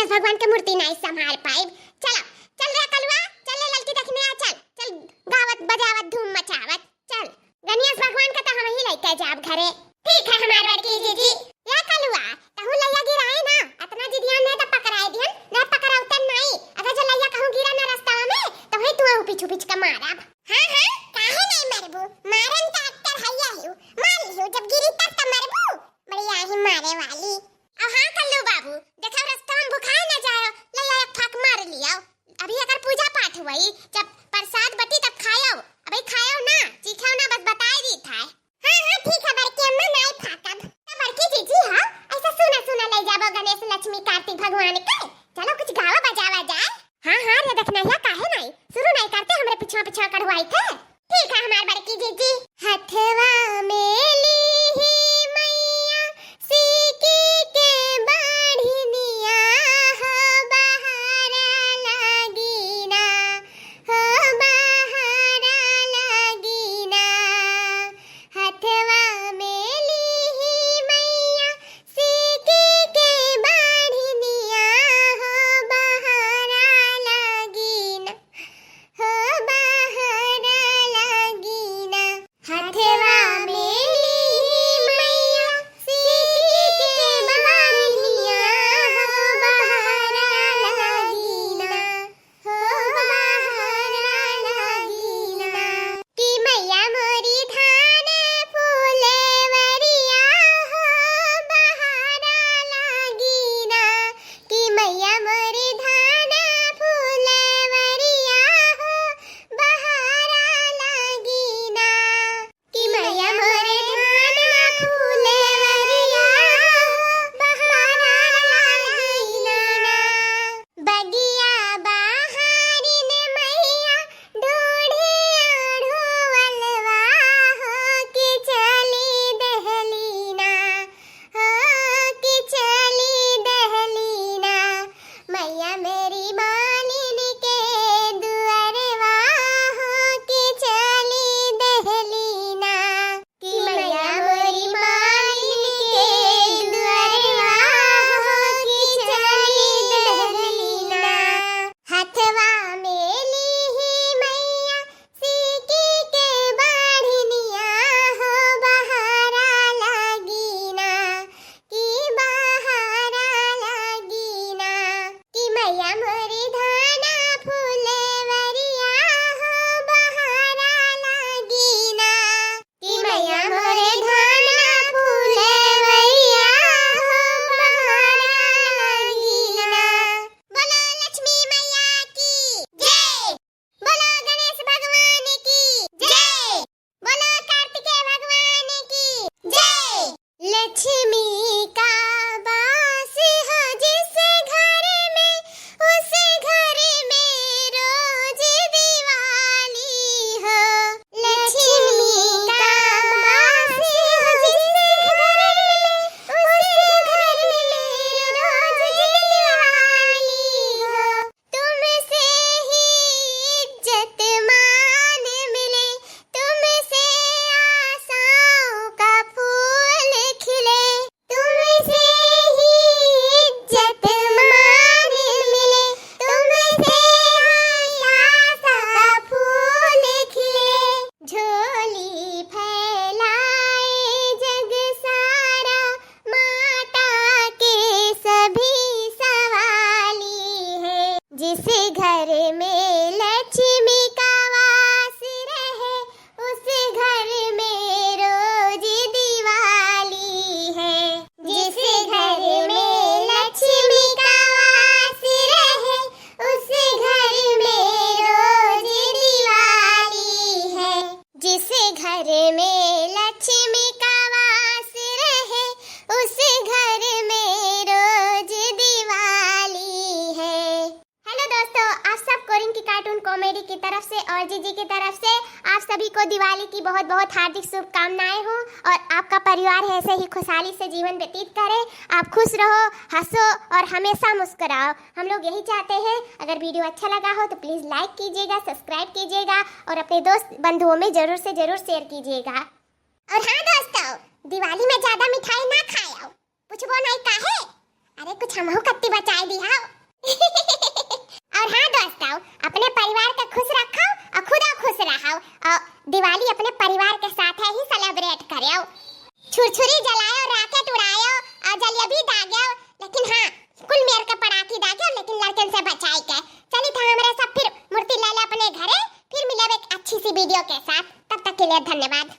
गणेश भगवान के मूर्ति नहीं संभाल पाई। चलो चल रे कलुआ, चल ले लड़की देखने आ, चल चल गावत बजावत धूम मचावत चल। गणेश भगवान का तो हम ही लेके जाब घरे। ठीक है हमार बड़की जीजी। या कलुआ तहु लैया गिराए ना, इतना जी ध्यान नहीं तो पकड़ाए ध्यान ना, पकड़ा उतर नहीं। अगर जो लैया कहूं गिरा ना रास्ता में तो है तू पीछू पीछ के मारब। हां हां काहे नहीं मरबू, मारन का एक्टर हैया हियो, मार लियो जब गिरी तब तो मरबू, बढ़िया ही मारे वाली। अब हां कल्लू बाबू देखो रास्ता में भुखाए ना जाओ, लैया एक फाक मार लियो। अभी अगर पूजा पाठ हुई जब प्रसाद बटी तब खाओ, अबे खाओ ना चीखाओ ना, बस बताई दी था। हां हां ठीक है बड़की अम्मा नहीं फाकब। तो बड़की जीजी हां ऐसा सुना सुना ले जाबो गणेश लक्ष्मी कार्तिक भगवान के, चलो कुछ गावा बजावा जाए। हां हां रे देखना या काहे नहीं शुरू नहीं करते, हमरे पीछे पीछे करवाई थे। ठीक है हमार बड़की जीजी। हथवा में ली मैया सीकी के बाढ़निया, हो बहारा लगीना, हो बहारा लगीना। हथवा में ली मैया सीकी के बाढ़निया, हो बहारा लगीना, हो बहारा लगीना। हथवा में ली मैया सीकी के बाढ़निया, हो बहारा लगीना, हो बहारा लगीना। कि मैया मोरी धान फूलेवरिया, हो बहारा लगीना। कि मैया मोरी धान फूलेवरिया, हो बहारा लगीना। कि मैया मोरे धान फूलेवरिया, हो बहारा लगीना। बगिया बहारिन मैया ढूढ़े अढ़ुवलवा, हो कि चली दहलीना, हो कि चली दहलीना। मैया मेरी मालिन के दुअरवा, हो कि चली दहलीना। कि मैया मोरी मालिन के दुअरवा, हो कि चली दहलीना। हथवा में ली मैया सीकी के बाढ़निया, हो बहारा लगीना, कि बहारा लगीना। कि मैया मोरी धाना फूलेवरिया, हो बहारा लगीना। कि मैया मोरे धाना फूलेवरिया, हो बहारा लगीना। बोलो लक्ष्मी मैया की जय, बोलो गणेश भगवान की जय, बोलो कार्तिकेय भगवान की जय। लक्ष्मी का वास हो जिस घर में, उस घर में रोज दिवाली हो। लक्ष्मी का वास हो जिस घर में, उस घर में रोज दिवाली हो। तुमसे ही इज्जत मान मिले, तुमसे आशाओं का फूल खिले। तुमसे ही इज्जत मान मिले, तुमसे आशा का फूल खिले। झोली फैलाए जग सारा, माता के सभी सवाली है। जिस घर में लक्ष्मी का वास रहे, उस घर में रोज दिवाली है। जिस घर में लक्ष्मी का वास रहे, उस घर में रोज दिवाली है। जिस घर में लक्ष्मी का वास रहे, उस घर में रोज दिवाली है। हेलो दोस्तों, आप सबको रिंकी कार्टून कॉमेडी की तरफ से और जीजी की तरफ से आप सभी को दिवाली की बहुत बहुत हार्दिक शुभकामनाएं हो, और आपका परिवार ऐसे ही खुशहाली से जीवन व्यतीत करे। आप खुश रहो, हंसो और हमेशा मुस्कुराओ, हम लोग यही चाहते हैं। अगर वीडियो अच्छा लगा हो तो प्लीज़ लाइक कीजिएगा, सब्सक्राइब कीजिएगा और अपने दोस्त बंधुओं में जरूर से जरूर शेयर कीजिएगा। और हाँ दोस्तों, दिवाली में ज्यादा मिठाई ना खाओ, पूछबो नहीं काहे। अरे कुछ हमहू कत्ती बचाए दिया। परिवार के खुश रखो और खुदा खुश रहो और दिवाली अपने परिवार के साथ ही सेलिब्रेट करो। छुरछुरी जलाओ, रॉकेट उड़ाओ और जलेबी दागो, लेकिन हाँ कुल मेर के पटाखे दागो, लेकिन लड़कन से बचाई के। चली था हमारे सब फिर मूर्ति ले ले अपने घरे, फिर मिले एक अच्छी सी वीडियो के साथ। तब तक के लिए धन्यवाद।